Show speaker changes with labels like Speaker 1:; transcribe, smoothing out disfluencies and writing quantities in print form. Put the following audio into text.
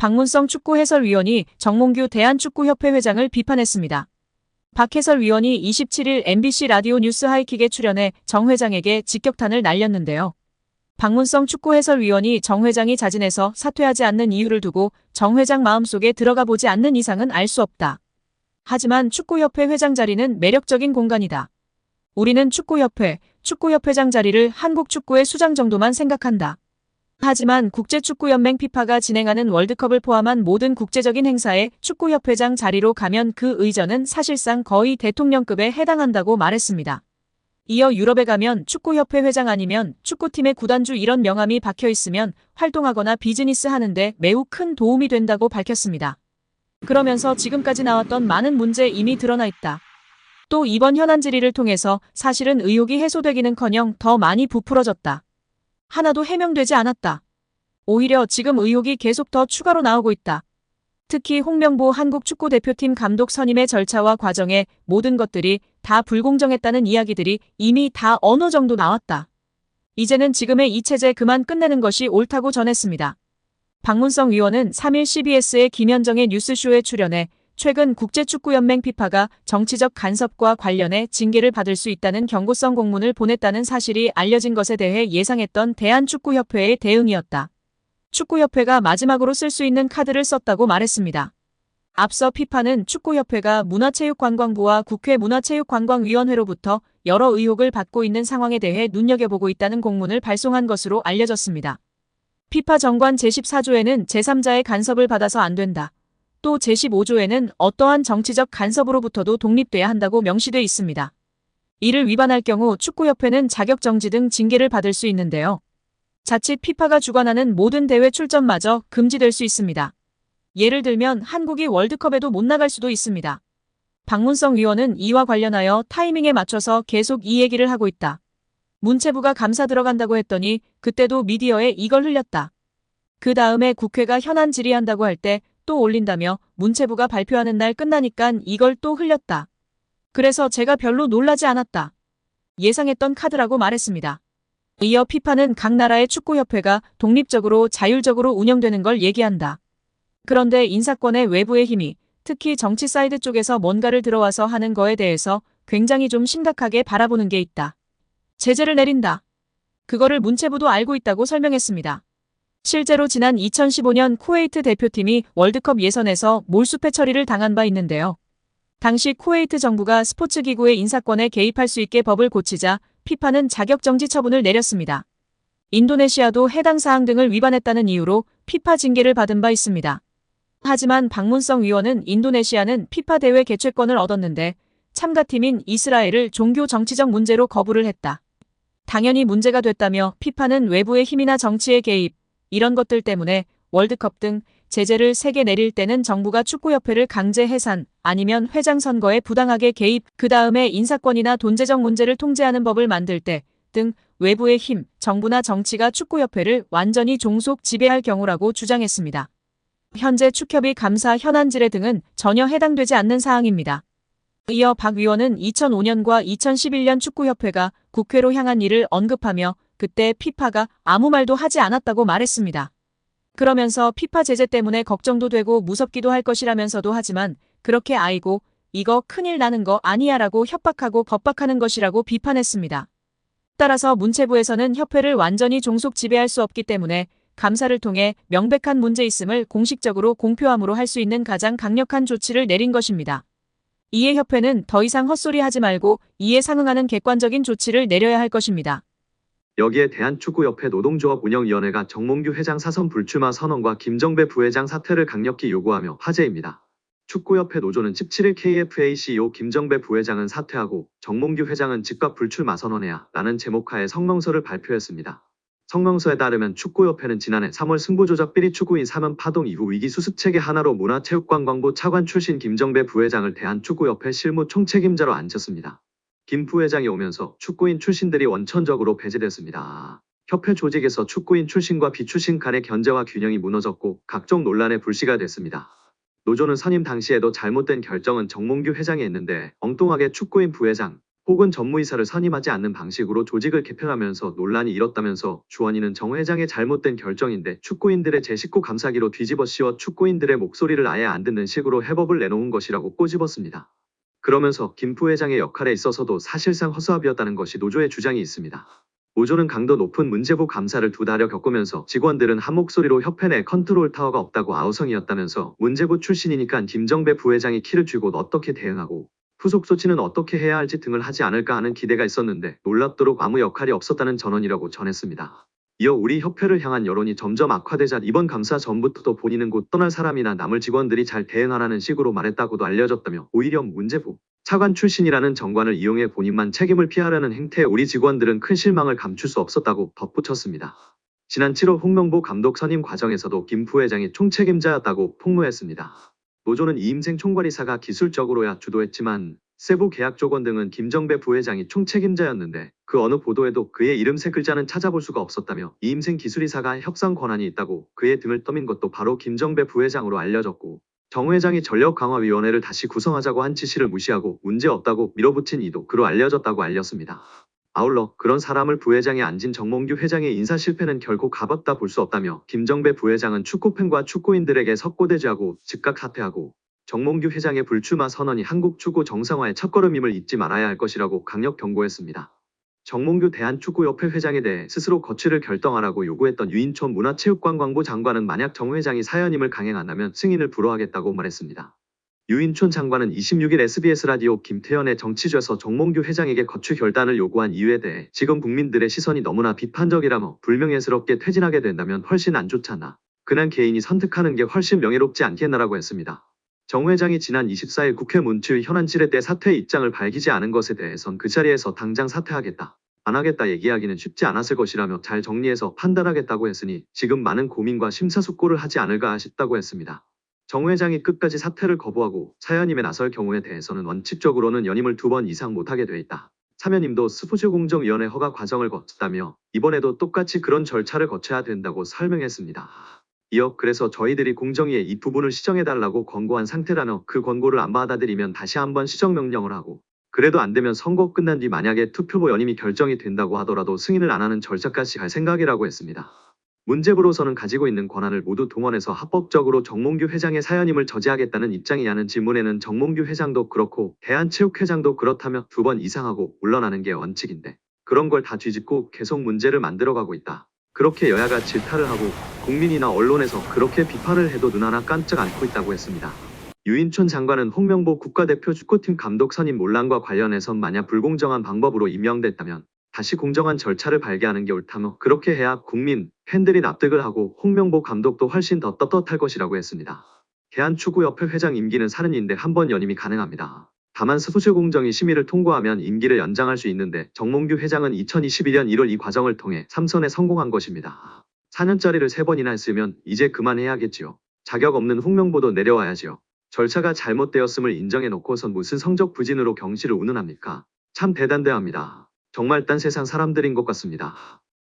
Speaker 1: 박문성 축구 해설위원이 정몽규 대한축구협회 회장을 비판했습니다. 박 해설위원이 27일 MBC 라디오 뉴스 하이킥에 출연해 정 회장에게 직격탄을 날렸는데요. 박문성 축구 해설위원이 정 회장이 자진해서 사퇴하지 않는 이유를 두고 정 회장 마음속에 들어가 보지 않는 이상은 알 수 없다. 하지만 축구협회 회장 자리는 매력적인 공간이다. 우리는 축구협회장 자리를 한국 축구의 수장 정도만 생각한다. 하지만 국제축구연맹 피파가 진행하는 월드컵을 포함한 모든 국제적인 행사에 축구협회장 자리로 가면 그 의전은 사실상 거의 대통령급에 해당한다고 말했습니다. 이어 유럽에 가면 축구협회 회장 아니면 축구팀의 구단주 이런 명함이 박혀 있으면 활동하거나 비즈니스 하는데 매우 큰 도움이 된다고 밝혔습니다. 그러면서 지금까지 나왔던 많은 문제 이미 드러나 있다. 또 이번 현안 질의를 통해서 사실은 의혹이 해소되기는커녕 더 많이 부풀어졌다. 하나도 해명되지 않았다. 오히려 지금 의혹이 계속 더 추가로 나오고 있다. 특히 홍명보 한국 축구대표팀 감독 선임의 절차와 과정에 모든 것들이 다 불공정했다는 이야기들이 이미 다 어느 정도 나왔다. 이제는 지금의 이 체제 그만 끝내는 것이 옳다고 전했습니다. 박문성 위원은 3일 CBS의 김현정의 뉴스쇼에 출연해 최근 국제축구연맹 피파가 정치적 간섭과 관련해 징계를 받을 수 있다는 경고성 공문을 보냈다는 사실이 알려진 것에 대해 예상했던 대한축구협회의 대응이었다. 축구협회가 마지막으로 쓸 수 있는 카드를 썼다고 말했습니다. 앞서 피파는 축구협회가 문화체육관광부와 국회 문화체육관광위원회로부터 여러 의혹을 받고 있는 상황에 대해 눈여겨보고 있다는 공문을 발송한 것으로 알려졌습니다. 피파 정관 제14조에는 제3자의 간섭을 받아서 안 된다. 또 제15조에는 어떠한 정치적 간섭으로부터도 독립돼야 한다고 명시돼 있습니다. 이를 위반할 경우 축구협회는 자격정지 등 징계를 받을 수 있는데요. 자칫 피파가 주관하는 모든 대회 출전마저 금지될 수 있습니다. 예를 들면 한국이 월드컵에도 못 나갈 수도 있습니다. 박문성 위원은 이와 관련하여 타이밍에 맞춰서 계속 이 얘기를 하고 있다. 문체부가 감사 들어간다고 했더니 그때도 미디어에 이걸 흘렸다. 그 다음에 국회가 현안 질의한다고 할 때 또 올린다며 문체부가 발표하는 날 끝나니깐 이걸 또 흘렸다. 그래서 제가 별로 놀라지 않았다. 예상했던 카드라고 말했습니다. 이어 피파는 각 나라의 축구협회가 독립적으로 자율적으로 운영되는 걸 얘기한다. 그런데 인사권의 외부의 힘이 특히 정치 사이드 쪽에서 뭔가를 들어와서 하는 거에 대해서 굉장히 좀 심각하게 바라보는 게 있다. 제재를 내린다. 그거를 문체부도 알고 있다고 설명했습니다. 실제로 지난 2015년 쿠웨이트 대표팀이 월드컵 예선에서 몰수패 처리를 당한 바 있는데요. 당시 쿠웨이트 정부가 스포츠기구의 인사권에 개입할 수 있게 법을 고치자 피파는 자격정지 처분을 내렸습니다. 인도네시아도 해당 사항 등을 위반했다는 이유로 피파 징계를 받은 바 있습니다. 하지만 박문성 위원은 인도네시아는 피파 대회 개최권을 얻었는데 참가팀인 이스라엘을 종교 정치적 문제로 거부를 했다. 당연히 문제가 됐다며 피파는 외부의 힘이나 정치의 개입, 이런 것들 때문에 월드컵 등 제재를 세게 내릴 때는 정부가 축구협회를 강제 해산 아니면 회장 선거에 부당하게 개입, 그 다음에 인사권이나 돈재정 문제를 통제하는 법을 만들 때 등 외부의 힘, 정부나 정치가 축구협회를 완전히 종속 지배할 경우라고 주장했습니다. 현재 축협이 감사 현안 질의 등은 전혀 해당되지 않는 사항입니다. 이어 박 위원은 2005년과 2011년 축구협회가 국회로 향한 일을 언급하며 그때 피파가 아무 말도 하지 않았다고 말했습니다. 그러면서 피파 제재 때문에 걱정도 되고 무섭기도 할 것이라면서도 하지만 그렇게 아이고 이거 큰일 나는 거 아니야 라고 협박하고 겁박하는 것이라고 비판했습니다. 따라서 문체부에서는 협회를 완전히 종속 지배할 수 없기 때문에 감사를 통해 명백한 문제 있음을 공식적으로 공표함으로 할 수 있는 가장 강력한 조치를 내린 것입니다. 이에 협회는 더 이상 헛소리 하지 말고 이에 상응하는 객관적인 조치를 내려야 할 것입니다.
Speaker 2: 여기에 대한축구협회 노동조합 운영위원회가 정몽규 회장 사선 불출마 선언과 김정배 부회장 사퇴를 강력히 요구하며 화제입니다. 축구협회 노조는 17일 KFA CEO 김정배 부회장은 사퇴하고 정몽규 회장은 즉각 불출마 선언해야 라는 제목하에 성명서를 발표했습니다. 성명서에 따르면 축구협회는 지난해 3월 승부조작 비리 추구인 사면 파동 이후 위기 수습체계 하나로 문화체육관광부 차관 출신 김정배 부회장을 대한축구협회 실무 총책임자로 앉혔습니다. 김 부회장이 오면서 축구인 출신들이 원천적으로 배제됐습니다. 협회 조직에서 축구인 출신과 비출신 간의 견제와 균형이 무너졌고 각종 논란의 불씨가 됐습니다. 노조는 선임 당시에도 잘못된 결정은 정몽규 회장이 했는데 엉뚱하게 축구인 부회장, 혹은 전무이사를 선임하지 않는 방식으로 조직을 개편하면서 논란이 일었다면서 주원이는 정 회장의 잘못된 결정인데 축구인들의 제19 감사기로 뒤집어 씌워 축구인들의 목소리를 아예 안 듣는 식으로 해법을 내놓은 것이라고 꼬집었습니다. 그러면서 김 부회장의 역할에 있어서도 사실상 허수아비였다는 것이 노조의 주장이 있습니다. 노조는 강도 높은 문제부 감사를 2달여 겪으면서 직원들은 한 목소리로 협회 내 컨트롤 타워가 없다고 아우성이었다면서 문제부 출신이니까 김정배 부회장이 키를 쥐고 어떻게 대응하고 후속 조치는 어떻게 해야 할지 등을 하지 않을까 하는 기대가 있었는데 놀랍도록 아무 역할이 없었다는 전언이라고 전했습니다. 이어 우리 협회를 향한 여론이 점점 악화되자 이번 감사 전부터도 본인은 곧 떠날 사람이나 남을 직원들이 잘 대응하라는 식으로 말했다고도 알려졌다며 오히려 문제부 차관 출신이라는 정관을 이용해 본인만 책임을 피하려는 행태에 우리 직원들은 큰 실망을 감출 수 없었다고 덧붙였습니다. 지난 7월 홍명보 감독 선임 과정에서도 김 부회장이 총책임자였다고 폭로했습니다. 노조는 이임생 총괄이사가 기술적으로야 주도했지만 세부 계약 조건 등은 김정배 부회장이 총책임자였는데 그 어느 보도에도 그의 이름 3글자는 찾아볼 수가 없었다며 이임생 기술이사가 협상 권한이 있다고 그의 등을 떠민 것도 바로 김정배 부회장으로 알려졌고 정 회장이 전력강화위원회를 다시 구성하자고 한 지시를 무시하고 문제없다고 밀어붙인 이도 그로 알려졌다고 알렸습니다. 아울러 그런 사람을 부회장에 앉힌 정몽규 회장의 인사 실패는 결코 가볍다 볼 수 없다며 김정배 부회장은 축구팬과 축구인들에게 석고대죄하고 즉각 사퇴하고 정몽규 회장의 불출마 선언이 한국 축구 정상화의 첫걸음임을 잊지 말아야 할 것이라고 강력 경고했습니다. 정몽규 대한축구협회 회장에 대해 스스로 거취를 결정하라고 요구했던 유인촌 문화체육관광부 장관은 만약 정 회장이 사연임을 강행한다면 승인을 불허하겠다고 말했습니다. 유인촌 장관은 26일 SBS 라디오 김태현의 정치좌에서 정몽규 회장에게 거취 결단을 요구한 이유에 대해 지금 국민들의 시선이 너무나 비판적이라며 불명예스럽게 퇴진하게 된다면 훨씬 안 좋잖아. 그냥 개인이 선택하는 게 훨씬 명예롭지 않겠나라고 했습니다. 정 회장이 지난 24일 국회 문추의 현안질의 때 사퇴 입장을 밝히지 않은 것에 대해선 그 자리에서 당장 사퇴하겠다, 안 하겠다 얘기하기는 쉽지 않았을 것이라며 잘 정리해서 판단하겠다고 했으니 지금 많은 고민과 심사숙고를 하지 않을까 싶다고 했습니다. 정 회장이 끝까지 사퇴를 거부하고 사연임에 나설 경우에 대해서는 원칙적으로는 연임을 2번 이상 못하게 돼 있다. 사면임도 스포츠공정위원회 허가 과정을 거쳤다며 이번에도 똑같이 그런 절차를 거쳐야 된다고 설명했습니다. 이어 그래서 저희들이 공정위에 이 부분을 시정해달라고 권고한 상태라며 그 권고를 안 받아들이면 다시 한번 시정명령을 하고 그래도 안 되면 선거 끝난 뒤 만약에 투표보 연임이 결정이 된다고 하더라도 승인을 안 하는 절차까지 갈 생각이라고 했습니다. 문제부로서는 가지고 있는 권한을 모두 동원해서 합법적으로 정몽규 회장의 사연임을 저지하겠다는 입장이냐는 질문에는 정몽규 회장도 그렇고 대한체육회장도 그렇다며 2번 이상하고 물러나는 게 원칙인데 그런 걸 다 뒤집고 계속 문제를 만들어가고 있다. 그렇게 여야가 질타를 하고 국민이나 언론에서 그렇게 비판을 해도 눈 하나 깜짝 않고 있다고 했습니다. 유인촌 장관은 홍명보 국가대표 축구팀 감독 선임 논란과 관련해선 만약 불공정한 방법으로 임명됐다면 다시 공정한 절차를 밟게하는 게 옳다며 그렇게 해야 국민, 팬들이 납득을 하고 홍명보 감독도 훨씬 더 떳떳할 것이라고 했습니다. 대한축구협회 회장 임기는 4년인데 한 번 연임이 가능합니다. 다만 스포츠공정위 심의를 통과하면 임기를 연장할 수 있는데 정몽규 회장은 2021년 1월 이 과정을 통해 3선에 성공한 것입니다. 4년짜리를 3번이나 했으면 이제 그만해야겠지요. 자격 없는 홍명보도 내려와야지요. 절차가 잘못되었음을 인정해놓고선 무슨 성적 부진으로 경실을 운운합니까? 참 대단대합니다. 정말 딴 세상 사람들인 것 같습니다.